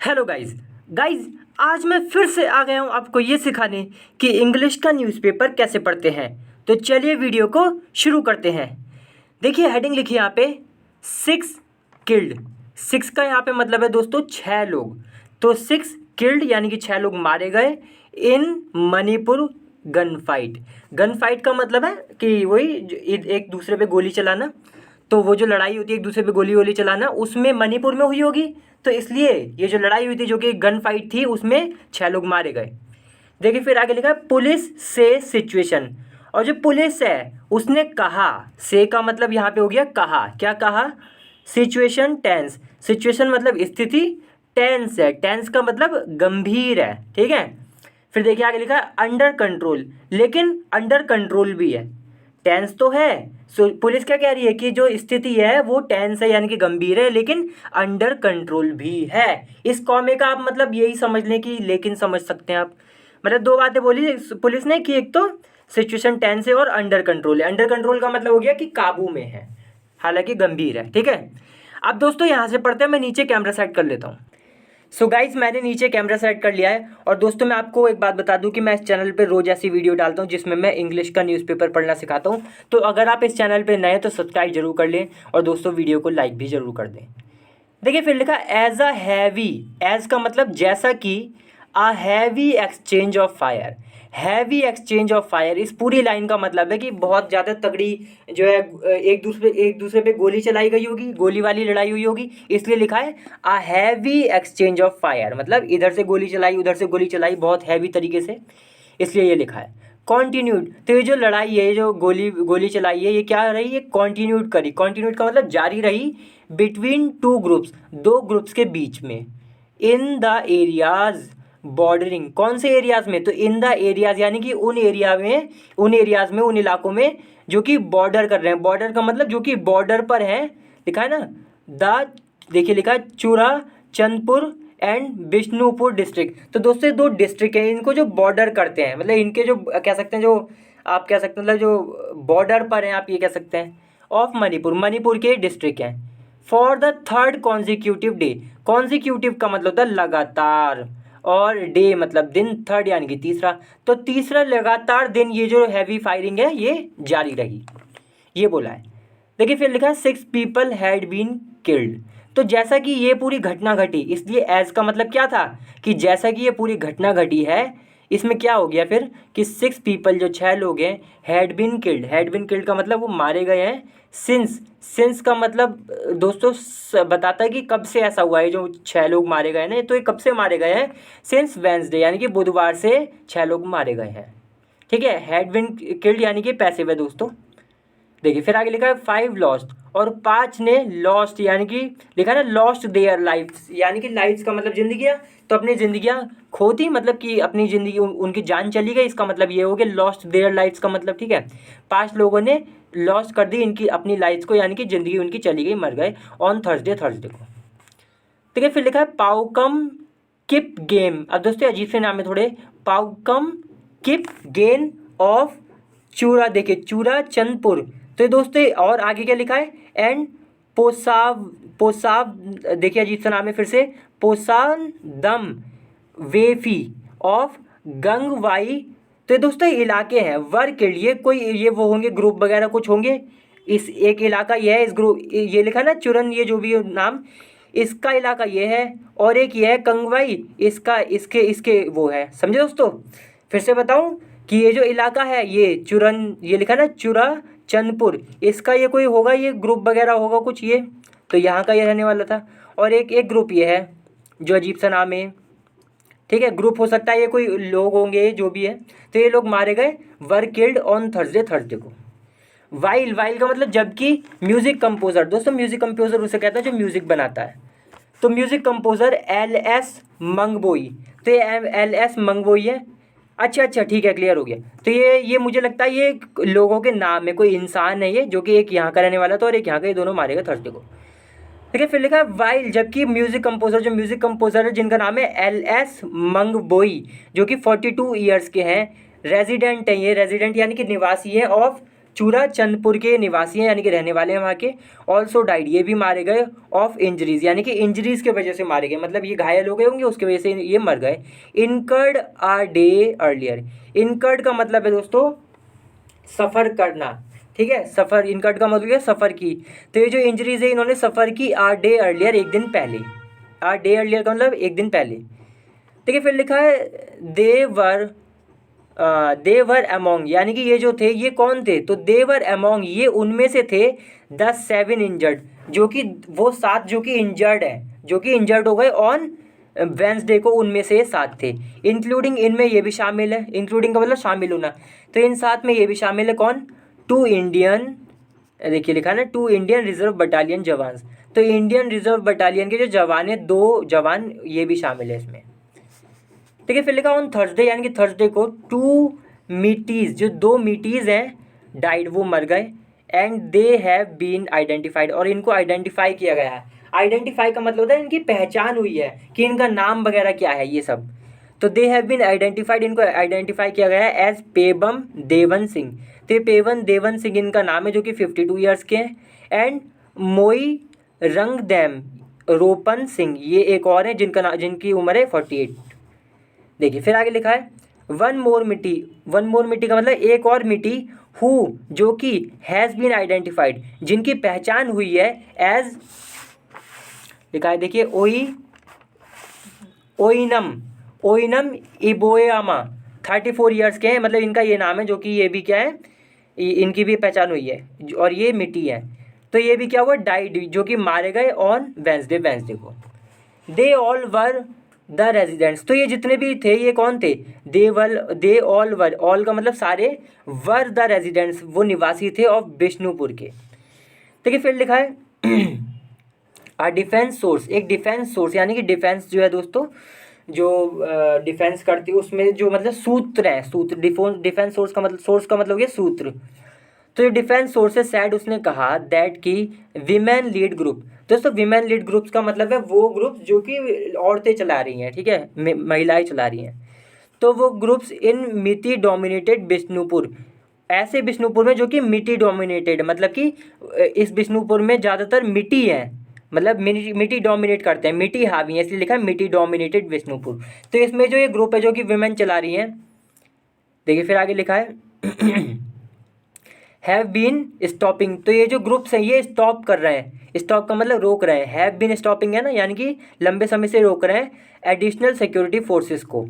Hello guys आज मैं फिर से आ गया हूँ आपको ये सिखाने कि इंग्लिश का न्यूज़पेपर कैसे पढ़ते हैं। तो चलिए वीडियो को शुरू करते हैं। देखिए हेडिंग लिखी यहाँ पे 6 किल्ड। 6 का यहाँ पे मतलब है दोस्तों 6 लोग। तो 6 किल्ड यानी कि 6 लोग मारे गए in Manipur gun fight. Gun fight का मतलब है कि वही एक दूसरे पे गोली चलाना। तो वो जो लड़ाई होती है एक दूसरे पे गोली वोली चलाना, उसमें मणिपुर में हुई होगी। तो इसलिए ये जो लड़ाई हुई थी जो कि गन फाइट थी उसमें 6 लोग मारे गए। देखिए फिर आगे लिखा है पुलिस से सिचुएशन। और जो पुलिस है उसने कहा, से का मतलब यहाँ पे हो गया कहा। क्या कहा? Situation tense. सिचुएशन मतलब स्थिति, टेंस है, टेंस का मतलब गंभीर है। ठीक है। फिर देखिए आगे लिखा है अंडर कंट्रोल, लेकिन अंडर कंट्रोल भी है। टेंस तो है। सो पुलिस क्या कह रही है कि जो स्थिति है वो टेंस है यानी कि गंभीर है, लेकिन अंडर कंट्रोल भी है। इस कॉमे का आप मतलब यही समझ लें कि लेकिन समझ सकते हैं आप। मतलब दो बातें बोली पुलिस ने कि एक तो सिचुएशन टेंस है और अंडर कंट्रोल है। अंडर कंट्रोल का मतलब हो गया कि काबू में है, हालांकि गंभीर है। ठीक है। अब दोस्तों यहाँ से पढ़ते हैं, मैं नीचे कैमरा सेट कर लेता हूँ। सो गाइज मैंने नीचे कैमरा सेट कर लिया है। और दोस्तों मैं आपको एक बात बता दूं कि मैं इस चैनल पे रोज़ ऐसी वीडियो डालता हूं जिसमें मैं इंग्लिश का न्यूज़पेपर पढ़ना सिखाता हूं। तो अगर आप इस चैनल पे नए हैं तो सब्सक्राइब जरूर कर लें और दोस्तों वीडियो को लाइक भी जरूर कर दें। देखिए फिर लिखा एज अ हैवी। एज का मतलब जैसा कि, a heavy exchange of fire. Heavy exchange of fire, इस पूरी लाइन का मतलब है कि बहुत ज़्यादा तगड़ी जो है एक दूसरे पे गोली चलाई गई होगी, गोली वाली लड़ाई हुई होगी, इसलिए लिखा है a heavy exchange of fire. मतलब इधर से गोली चलाई उधर से गोली चलाई बहुत हैवी तरीके से, इसलिए ये लिखा है। कॉन्टिन्यूड, तो ये जो लड़ाई है, जो गोली चलाई है, ये क्या रही है? कॉन्टिन्यूड करी। कॉन्टिन्यूड का मतलब जारी रही बिटवीन टू ग्रुप्स, दो ग्रुप्स के बीच में। इन द एरियाज बॉर्डरिंग, कौन से एरियाज में? तो इन द एरियाज यानी कि उन एरियाज में उन इलाकों में जो कि बॉर्डर कर रहे हैं। बॉर्डर का मतलब जो कि बॉर्डर पर है, लिखा है ना। द, देखिए लिखा है चूरा चंदपुर एंड बिष्णुपुर डिस्ट्रिक्ट। तो दोस्तों दो डिस्ट्रिक्ट हैं, इनको जो बॉर्डर करते हैं, मतलब इनके जो कह सकते हैं, जो आप कह सकते हैं मतलब जो बॉर्डर पर हैं, आप ये कह सकते हैं, ऑफ मणिपुर, मणिपुर के डिस्ट्रिक्ट हैं। For the third consecutive day. Consecutive का मतलब होता है लगातार, और डे मतलब दिन, थर्ड यानी कि तीसरा। तो तीसरा लगातार दिन ये जो हैवी फायरिंग है ये जारी रही, ये बोला है। देखिए फिर लिखा है 6 पीपल हैड बीन किल्ड। तो जैसा कि ये पूरी घटना घटी, इसलिए एज का मतलब क्या था कि जैसा कि ये पूरी घटना घटी है, इसमें क्या हो गया फिर कि 6 पीपल, जो 6 लोग हैं, had been killed. Had been killed का मतलब वो मारे गए हैं। सिंस का मतलब दोस्तों बताता है कि कब से ऐसा हुआ है, जो 6 लोग मारे गए ना, तो ये कब से मारे गए हैं? सिंस वेंसडे यानी कि बुधवार से 6 लोग मारे गए हैं। ठीक है। हैड बीन किल्ड यानी कि पैसिव है दोस्तों। देखिए फिर आगे लिखा है 5 लॉस्ट, और 5 ने लॉस्ट यानी कि लिखा है ना लॉस्ट देयर लाइफ्स, यानी कि लाइफ्स का मतलब जिंदगियां, तो अपनी जिंदगियां खो दी, मतलब कि अपनी ज़िंदगी उनकी जान चली गई, इसका मतलब ये हो गया लॉस्ट देयर लाइफ्स का मतलब। ठीक है। 5 लोगों ने लॉस्ट कर दी इनकी अपनी लाइफ्स को, यानी कि ज़िंदगी उनकी चली गई, मर गए ऑन थर्सडे को। ठीक है। फिर लिखा है पाउकम किप गेम। अब दोस्तों अजीब से नाम है थोड़े। पाउकम किप गेन ऑफ चूरा, देखिए चूरा चंदपुर। तो ये दोस्तों और आगे क्या लिखा है? एंड पोसाव देखिए अजीब सा नाम है फिर से, पोसान दम वेफी ऑफ गंगवाई। तो ये दोस्तों इलाके हैं वर्क के लिए, कोई ये वो होंगे ग्रुप वगैरह कुछ होंगे। इस एक इलाका ये है, इस ग्रुप ये लिखा ना चुरन, ये जो भी नाम, इसका इलाका ये है, और एक ये है कंगवाई, इसका इसके इसके वो है। समझे दोस्तों? फिर से बताऊं कि ये जो इलाका है ये चुरन, ये लिखा ना चुरा चंदपुर, इसका ये कोई होगा, ये ग्रुप वगैरह होगा कुछ, ये तो यहाँ का ये रहने वाला था। और एक ग्रुप ये है जो अजीब सा नाम है। ठीक है। ग्रुप हो सकता है, ये कोई लोग होंगे जो भी है। तो ये लोग मारे गए वर किल्ड ऑन थर्सडे को। वाइल का मतलब जबकि। म्यूजिक कंपोजर, दोस्तों म्यूजिक कंपोजर उसे कहते हैं जो म्यूजिक बनाता है। तो म्यूजिक कंपोजर LS मंगबोई, तो ये LS मंगबोई है। अच्छा ठीक है, क्लियर हो गया। तो ये मुझे लगता है ये लोगों के नाम है, कोई इंसान है ये, जो कि एक यहाँ का रहने वाला था और एक यहाँ का, ये दोनों मारे गए थर्सडे को। ठीक है। फिर लिखा है वाइल, जबकि म्यूजिक कंपोजर है जिनका नाम है LS मंगबोई, जो कि 42 ईयर्स के हैं। रेजिडेंट है ये, रेजिडेंट यानी कि निवासी है ऑफ चूरा चंदपुर के निवासी हैं यानी कि रहने वाले हैं वहाँ के। ऑल्सो डाइड, ये भी मारे गए ऑफ इंजरीज यानी कि इंजरीज के वजह से मारे गए, मतलब ये घायल हो गए होंगे उसकी वजह से ये मर गए। Incurred a day earlier, incurred का मतलब है दोस्तों सफ़र करना, ठीक है, सफ़र, इनकर्ड का मतलब है सफ़र की। तो ये जो इंजरीज है इन्होंने सफ़र की आ डे अर्लियर, एक दिन पहले। आ डे अर्लियर का मतलब एक दिन पहले। देखिए फिर लिखा है दे वर अमोंग, यानी कि ये जो थे ये कौन थे, तो दे वर अमोंग, ये उनमें से थे 7 इंजर्ड, जो कि वो 7 जो कि इंजर्ड है, जो कि इंजर्ड हो गए ऑन वेंसडे को, उनमें से 7 थे। इंक्लूडिंग, इनमें ये भी शामिल है, इंक्लूडिंग का मतलब शामिल होना, तो इन 7 में ये भी शामिल है कौन, 2 इंडियन, देखिए लिखा है ना 2 इंडियन रिजर्व बटालियन जवान, तो इंडियन रिजर्व बटालियन के जो जवान है 2 जवान ये भी शामिल है इसमें। ठीक है, फिर लिखा ऑन थर्सडे, यानी कि थर्सडे को 2 मीटीज़, जो 2 मीटीज़ हैं डाइड, वो मर गए। And they have been identified, और इनको आइडेंटिफाई किया गया है। आइडेंटिफाई का मतलब होता है इनकी पहचान हुई है कि इनका नाम वगैरह क्या है ये सब। तो दे हैव बीन आइडेंटिफाइड, इनको आइडेंटिफाई किया गया है एज पेबम देवन सिंह। तो ये पेवन देवन सिंह इनका नाम है, जो कि 52 ईयर्स के हैं। एंड मोई रंगदैम रोपन सिंह, ये एक और है जिनकी उम्र है 48। देखिए फिर आगे लिखा है वन मोर मिट्टी, वन मोर मिट्टी का मतलब एक और मिट्टी, हु, जो कि हैज़ बीन आइडेंटिफाइड, जिनकी पहचान हुई है एज, लिखा है देखिए ओइनम इबोयामा, 34 ईयर्स के हैं, मतलब इनका ये नाम है, जो कि ये भी क्या है, इनकी भी पहचान हुई है, और ये मिट्टी है। तो ये भी क्या हुआ, डाइड, जो कि मारे गए ऑन वेंसडे को। They all were the residents, तो ये जितने भी थे ये कौन थे, दे ऑल वर, ऑल का मतलब सारे, वर द रेजिडेंट्स, वो निवासी थे ऑफ बिष्णुपुर के। देखिए फिर लिखा है डिफेंस सोर्स, एक डिफेंस सोर्स, यानी कि डिफेंस जो है दोस्तों, जो डिफेंस करती है उसमें जो मतलब सूत्र है, सूत्र, डिफेंस सोर्स का मतलब ये सूत्र। तो ये डिफेंस सोर्सेज सैड, उसने कहा दैट कि विमेन लीड ग्रुप, दोस्तों विमेन लीड ग्रुप्स का मतलब है वो ग्रुप्स जो कि औरतें चला रही हैं, ठीक है, महिलाएं चला रही हैं। तो वो ग्रुप्स इन मिट्टी डोमिनेटेड बिष्णुपुर, ऐसे बिष्णुपुर में जो कि मिट्टी डोमिनेटेड, मतलब कि इस बिष्णुपुर में ज़्यादातर मिट्टी है, मतलब मिट्टी डोमिनेट करते हैं, मिट्टी हावी है, इसलिए लिखा है मिट्टी डोमिनेटेड बिष्णुपुर। तो इसमें जो ये ग्रुप है जो कि विमेन चला रही हैं, देखिए फिर आगे लिखा है हैव बीन स्टॉपिंग, तो ये जो ग्रुप्स हैं ये स्टॉप कर रहे हैं, स्टॉप का मतलब रोक रहे हैं, हैव बीन स्टॉपिंग है ना, यानी कि लंबे समय से रोक रहे हैं एडिशनल सिक्योरिटी फोर्सेस को,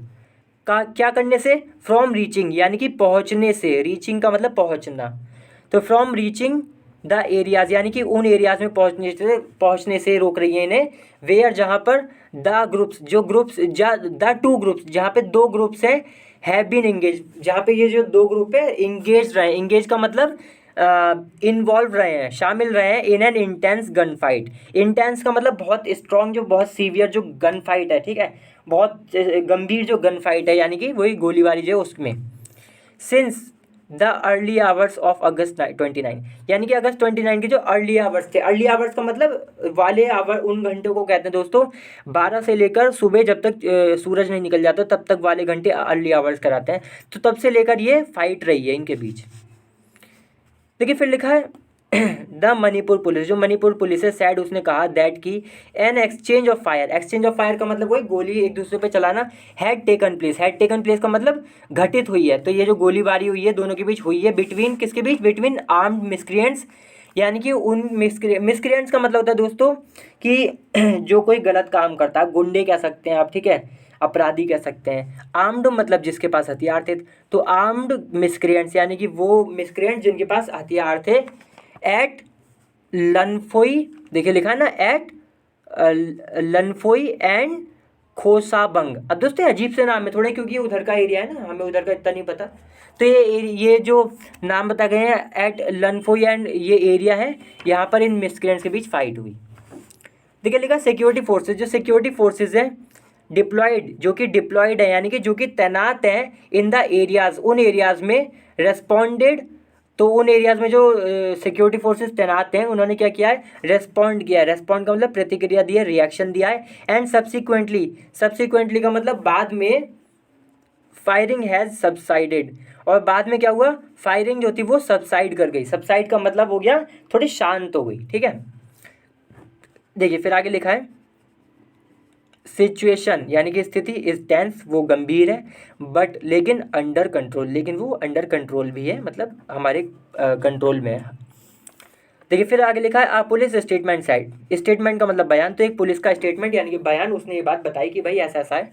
का क्या करने से, फ्रॉम रीचिंग, यानी कि पहुंचने से, रीचिंग का मतलब पहुंचना, तो फ्रॉम रीचिंग द एरियाज, यानी कि उन एरियाज में पहुंचने से रोक रही है इन्हें, वेयर, जहाँ पर द ग्रुप्स, जो ग्रुप्स, द 2 ग्रुप्स, जहाँ पे 2 ग्रुप्स हैं, हैव बीन इंगेज, जहाँ पे ये जो 2 ग्रुप है इंगेज रहे, इंगेज का मतलब इन्वॉल्व रहे हैं, शामिल रहे हैं in an intense gun fight. Intense का मतलब बहुत स्ट्रॉन्ग, जो बहुत सीवियर जो गन फाइट है, ठीक है, बहुत गंभीर जो गन फाइट है, यानी कि वही गोलीबारी जो है उसमें, since the early hours of अगस्त 29, यानी कि अगस्त 29 के जो अर्ली आवर्स थे, अर्ली आवर्स का मतलब वाले आवर, उन घंटों को कहते हैं दोस्तों, 12 से लेकर सुबह जब तक सूरज नहीं निकल जाता तब तक वाले घंटे अर्ली आवर्स कराते हैं। तो तब से लेकर ये फाइट रही है इनके बीच। देखिए फिर लिखा है द मणिपुर पुलिस, जो मणिपुर पुलिस है सैड, उसने कहा दैट की an exchange of fire, exchange of fire का मतलब वही गोली एक दूसरे पे चलाना, had taken place, had taken place का मतलब घटित हुई है। तो ये जो गोलीबारी हुई है दोनों के बीच हुई है, बिटवीन किसके बीच, बिटवीन आर्म्ड मिस्क्रिएंट्स, यानी कि उन मिस्क्रिएंट्स का मतलब होता है दोस्तों कि जो कोई गलत काम करता है, गुंडे कह सकते हैं आप, ठीक है, अपराधी कह सकते हैं। आर्म्ड मतलब जिसके पास हथियार थे, तो आर्म्ड मिस्क्रिएंट्स यानी कि वो मिस्क्रिएंट्स जिनके पास हथियार थे, एट लनफोई, देखिए लिखा है ना, एट लनफोई एंड खोसाबंग। अब दोस्तों अजीब से नाम है थोड़े, क्योंकि उधर का एरिया है ना, हमें उधर का इतना नहीं पता। तो ये जो नाम बताए गए हैं एट लनफोई एंड ये एरिया है, यहाँ पर इन मिस्क्रेंट्स के बीच फाइट हुई। देखिए लिखा सिक्योरिटी फोर्सेज, जो सिक्योरिटी फोर्सेज है डिप्लॉयड, जो कि डिप्लॉयड है यानी कि जो कि तैनात हैं इन द एरियाज, उन एरियाज में, रेस्पॉन्डेड, तो उन एरियाज में जो सिक्योरिटी फोर्सेस तैनात हैं उन्होंने क्या किया है, रेस्पॉन्ड किया है, रेस्पॉन्ड का मतलब प्रतिक्रिया दी है, रिएक्शन दिया है। एंड सब्सिक्वेंटली, सब्सिक्वेंटली का मतलब बाद में, फायरिंग हैज़ सबसाइडेड, और बाद में क्या हुआ, फायरिंग जो थी वो सबसाइड कर गई। सबसाइड का मतलब हो गया थोड़ी शांत हो गई, ठीक है। देखिए फिर आगे लिखा है, सिचुएशन यानी कि स्थिति इज टेंस, वो गंभीर है, बट लेकिन अंडर कंट्रोल, लेकिन वो अंडर कंट्रोल भी है, मतलब हमारे कंट्रोल में है। देखिए फिर आगे लिखा है, पुलिस स्टेटमेंट साइड, स्टेटमेंट का मतलब बयान, तो एक पुलिस का स्टेटमेंट यानी कि बयान, उसने ये बात बताई कि भाई ऐसा ऐसा है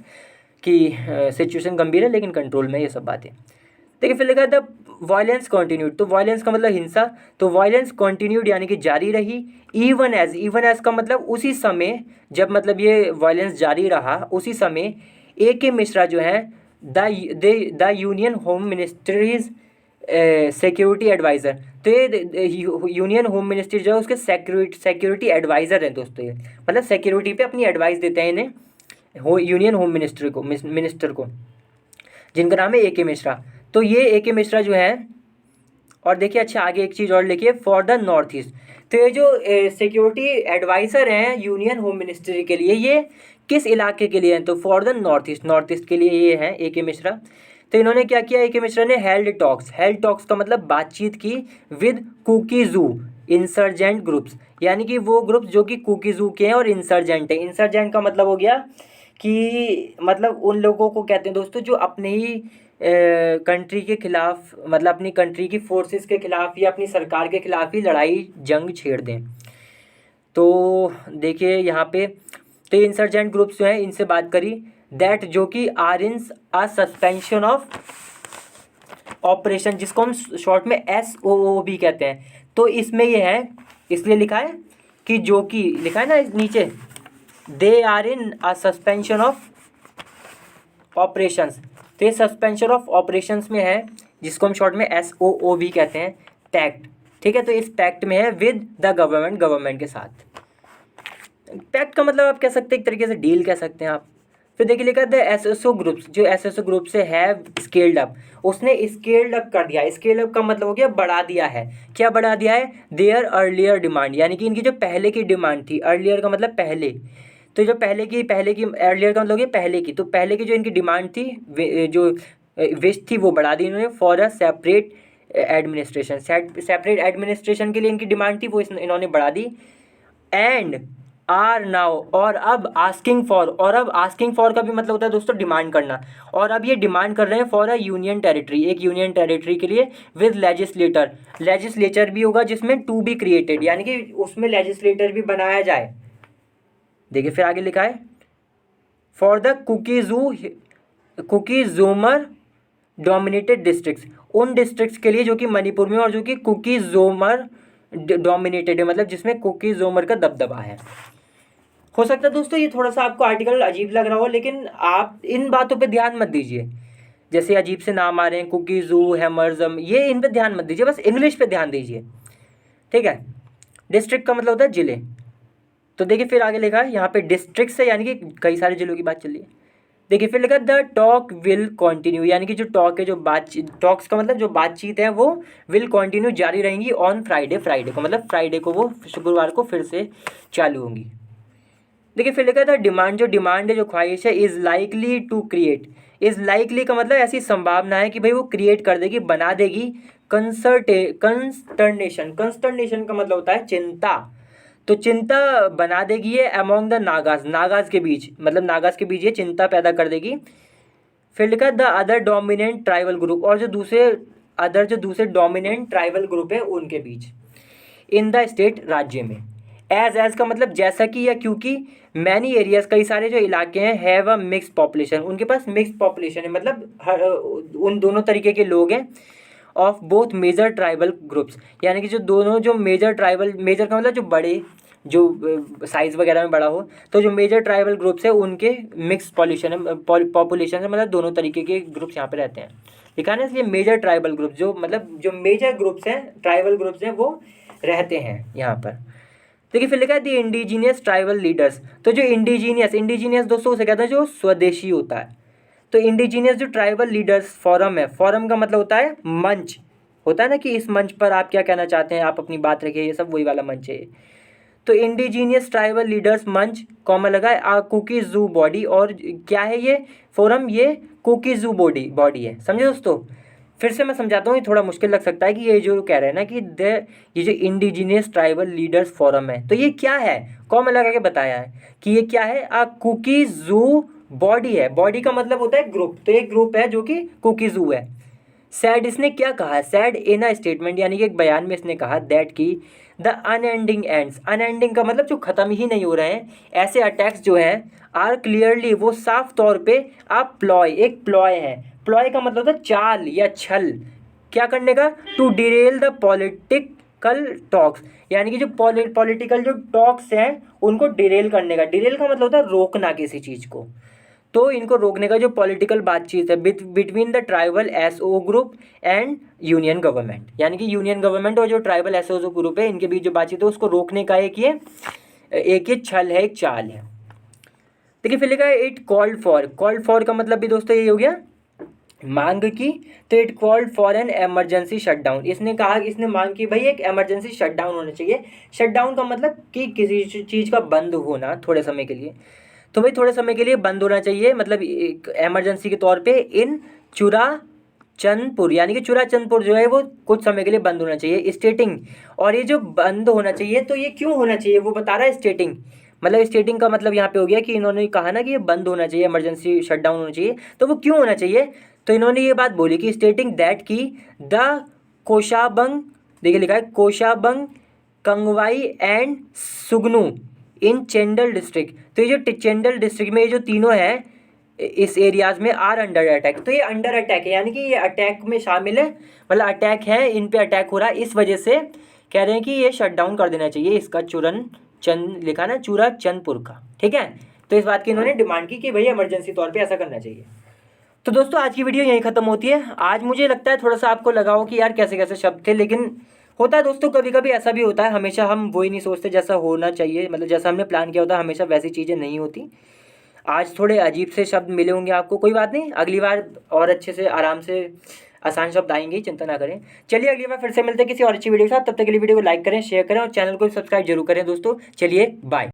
कि सिचुएशन गंभीर है लेकिन कंट्रोल में, ये सब बातें। देखिए फिर लिखा है द वायलेंस कॉन्टिन्यूड, तो वायलेंस का मतलब हिंसा, तो वायलेंस कॉन्टिन्यूड यानी कि जारी रही, इवन एज का मतलब उसी समय, जब मतलब ये वायलेंस जारी रहा उसी समय A.K. मिश्रा जो है the union home ministry's security adviser, तो ये यूनियन होम मिनिस्ट्री जो है उसके सिक्योरिटी एडवाइज़र हैं दोस्तों, ये मतलब सिक्योरिटी पे अपनी एडवाइस देते हैं इन्हें, यूनियन होम मिनिस्टर को, जिनका नाम है A.K. मिश्रा। तो ये A.K. मिश्रा जो है, और देखिए अच्छा आगे एक चीज़ और लिखिए, फॉर द नॉर्थ ईस्ट, तो ये जो सिक्योरिटी एडवाइज़र हैं यूनियन होम मिनिस्ट्री के लिए, ये किस इलाके के लिए हैं, तो फॉर द नॉर्थ ईस्ट के लिए ये हैं A.K. मिश्रा। तो इन्होंने क्या किया, A.K. मिश्रा ने हेल्ड टॉक्स का मतलब बातचीत की विद कुकीजू इंसर्जेंट ग्रुप्स, यानी कि वो ग्रुप्स जो कि कुकीजू के हैं और इंसर्जेंट है। इंसर्जेंट का मतलब हो गया कि मतलब उन लोगों को कहते हैं दोस्तों जो अपने ही कंट्री के खिलाफ, मतलब अपनी कंट्री की फोर्सेस के खिलाफ या अपनी सरकार के खिलाफ ही लड़ाई जंग छेड़ दें। तो देखिए यहाँ पे, तो इंसर्जेंट ग्रुप्स जो हैं इनसे बात करी, दैट जो कि are in a suspension of operation, जिसको हम शॉर्ट में SOO भी कहते हैं। तो इसमें ये है, इसलिए लिखा है कि जो कि लिखा है ना नीचे, they are in a suspension of operations, तो ये सस्पेंशन ऑफ ऑपरेशंस में है, जिसको हम शॉर्ट में SOO भी कहते हैं, पैक्ट, ठीक है। तो इस पैक्ट में है विद द गवर्नमेंट के साथ। पैक्ट का मतलब आप कह सकते हैं एक तरीके से डील कह सकते हैं आप। फिर देखिए लिखा द SSO ग्रुप्स, जो SSO ग्रुप से है स्केल्ड अप, उसने स्केल्ड अप कर दिया। स्केल अप का मतलब हो गया बढ़ा दिया है। क्या बढ़ा दिया है, देयर अर्लियर डिमांड, यानी कि इनकी जो पहले की डिमांड थी, अर्लियर का मतलब पहले, तो जो पहले की अर्लियर का मतलब है पहले की, तो पहले की जो इनकी डिमांड थी, जो विश थी, वो बढ़ा दी इन्होंने for a separate administration, separate administration के लिए इनकी डिमांड थी, वो इन्होंने बढ़ा दी। एंड आर नाउ, और अब आस्किंग फॉर, और अब आस्किंग फॉर का भी मतलब होता है दोस्तों डिमांड करना, और अब ये डिमांड कर रहे हैं फॉर अ यूनियन टेरिटरी, एक यूनियन टेरिटरी के लिए, विद लेजिस्लेचर भी होगा जिसमें टू बी क्रिएटेड, यानी कि उसमें लेजिस्लेटर भी बनाया जाए। देखिए फिर आगे लिखा है, फॉर द कुकीजूमर डोमिनेटेड डिस्ट्रिक्ट्स, उन डिस्ट्रिक्ट्स के लिए जो कि मणिपुर में और जो कि कुकीजोमर डोमिनेटेड है, मतलब जिसमें कुकीजोमर का दबदबा है। हो सकता है दोस्तों ये थोड़ा सा आपको आर्टिकल अजीब लग रहा हो, लेकिन आप इन बातों पे ध्यान मत दीजिए, जैसे अजीब से नाम आ रहे हैं कुकीजू, हैमर्जम, ये इन पे ध्यान मत दीजिए, बस इंग्लिश पे ध्यान दीजिए, ठीक है। डिस्ट्रिक्ट का मतलब होता है जिले। तो देखिए फिर आगे लिखा है यहाँ पे डिस्ट्रिक्ट से, यानी कि कई सारे जिलों की बात चल रही है। देखिए फिर लिखा द टॉक विल कंटिन्यू, यानी कि जो टॉक है, जो बातचीत, टॉक्स का मतलब जो बातचीत है वो विल कंटिन्यू जारी रहेंगी ऑन फ्राइडे को, मतलब फ्राइडे को, वो शुक्रवार को फिर से चालू होंगी। देखिए फिर लिखा था डिमांड, जो डिमांड है, जो ख्वाहिश है, is likely to create, is likely का मतलब ऐसी संभावना है कि भाई वो क्रिएट कर देगी, बना देगी कंस्टर्नेशन का मतलब होता है चिंता, तो चिंता बना देगी ये अमोंग द नागाज के बीच, मतलब नागाज के बीच ये चिंता पैदा कर देगी। फिर लिखा the other dominant tribal group, और जो दूसरे डोमिनेंट ट्राइबल ग्रुप है उनके बीच, इन द स्टेट राज्य में। एज का मतलब जैसा कि या क्योंकि, मैनी एरियाज कई सारे जो इलाके हैं, हैव अ मिक्स पॉपुलेशन, उनके पास मिक्स पॉपुलेशन है, मतलब उन दोनों तरीके के लोग हैं, of both major tribal groups, यानी कि जो दोनों जो मेजर का मतलब जो बड़े, जो साइज़ वगैरह में बड़ा हो, तो जो मेजर ट्राइबल ग्रुप्स है उनके मिक्स पॉपुलेशन है, मतलब दोनों तरीके के ग्रुप्स यहाँ पे रहते हैं, लिखा ना, इसलिए मेजर ट्राइबल ग्रुप्स, जो मतलब जो मेजर ग्रुप्स हैं, ट्राइबल ग्रुप्स हैं, वो रहते हैं यहाँ पर। देखिए फिर लिखा है द इंडिजीनियस ट्राइबल लीडर्स, तो जो इंडिजीनियस दोस्तों उसे कहते हैं जो स्वदेशी होता है, तो इंडिजीनियस जो ट्राइबल लीडर्स फोरम है, फोरम का मतलब होता है मंच, होता है ना कि इस मंच पर आप क्या कहना चाहते हैं, आप अपनी बात रखिए, ये सब वही वाला मंच है। तो इंडिजीनियस ट्राइबल लीडर्स मंच कॉमा लगा है कुकी जू बॉडी, और क्या है ये फोरम, ये कुकी जू बॉडी है। समझे दोस्तों, फिर से मैं समझाता हूँ, ये थोड़ा मुश्किल लग सकता है कि ये जो कह रहे हैं ना कि ये जो इंडिजीनियस ट्राइबल लीडर्स फोरम है, तो ये क्या है, कॉमा लगा के बताया है कि ये क्या है, कुकी जू बॉडी है। बॉडी का मतलब होता है ग्रुप, तो एक ग्रुप है जो कि कुकी जू है। सैड इसने क्या कहा, सैड इन अ स्टेटमेंट यानी कि एक बयान में इसने कहा दैट की द अनएंडिंग एंड्स, अनएंडिंग का मतलब जो ख़त्म ही नहीं हो रहे हैं, ऐसे अटैक्स जो हैं आर क्लियरली, वो साफ तौर पे प्लॉय, एक प्लॉय है। प्लॉय का मतलब होता है चाल या छल, क्या करने का, to derail the political talks, यानी कि जो पॉलिटिकल जो टॉक्स हैं उनको डिरेल करने का। डिरेल का मतलब होता है रोकना किसी चीज़ को, तो इनको रोकने का जो पॉलिटिकल बातचीत है between the tribal SoO group and union government, यानी कि यूनियन गवर्नमेंट और जो ट्राइबल एसओ ग्रुप है इनके बीच जो बातचीत है उसको रोकने का एक ये छल है, एक चाल है। देखिए फिर लिखा है इट कॉल्ड फॉर का मतलब भी दोस्तों यही हो गया मांग की, तो it called for an emergency shutdown, इसने कहा, इसने मांग की भाई एक एमरजेंसी शटडाउन होना चाहिए। शटडाउन का मतलब कि किसी चीज़ का बंद होना थोड़े समय के लिए, तो भाई थोड़े समय के लिए बंद होना चाहिए, मतलब एक एमरजेंसी के तौर पे इन चुराचंदपुर, यानी कि चुराचंदपुर जो है वो कुछ समय के लिए बंद होना चाहिए। स्टेटिंग, और ये जो बंद होना चाहिए तो ये क्यों होना चाहिए वो बता रहा है स्टेटिंग, मतलब स्टेटिंग का मतलब यहाँ पे हो गया कि इन्होंने कहा ना कि ये बंद होना चाहिए, इमरजेंसी शटडाउन होना चाहिए, तो वो क्यों होना चाहिए, तो इन्होंने ये बात बोली कि स्टेटिंग दैट की द कोशाबंग, देखिए लिखा है कोशाबंग, कंगवाई एंड सुगनू इन चेंडल डिस्ट्रिक्ट, तो ये जो चेंडल डिस्ट्रिक्ट में ये जो तीनों हैं इस एरियाज में आर अंडर अटैक, तो ये अंडर अटैक है, यानी कि ये अटैक में शामिल है, मतलब अटैक है, इन पे अटैक हो रहा है, इस वजह से कह रहे हैं कि ये शट डाउन कर देना चाहिए इसका चूरचंद लिखा ना चूराचंदपुर का, ठीक है। तो इस बात की इन्होंने डिमांड की कि भैया इमरजेंसी तौर पे ऐसा करना चाहिए। तो दोस्तों आज की वीडियो यहीं ख़त्म होती है। आज मुझे लगता है थोड़ा सा आपको लगा हो कि यार कैसे कैसे शब्द थे, लेकिन होता है दोस्तों, कभी कभी ऐसा भी होता है, हमेशा हम वही नहीं सोचते जैसा होना चाहिए, मतलब जैसा हमने प्लान किया होता है हमेशा वैसी चीज़ें नहीं होती। आज थोड़े अजीब से शब्द मिले होंगे आपको, कोई बात नहीं, अगली बार और अच्छे से आराम से आसान शब्द आएंगे, चिंता ना करें। चलिए अगली बार फिर से मिलते हैं किसी और अच्छी वीडियो के साथ, तब तक के लिए वीडियो को लाइक करें, शेयर करें और चैनल को सब्सक्राइब जरूर करें दोस्तों। चलिए बाय।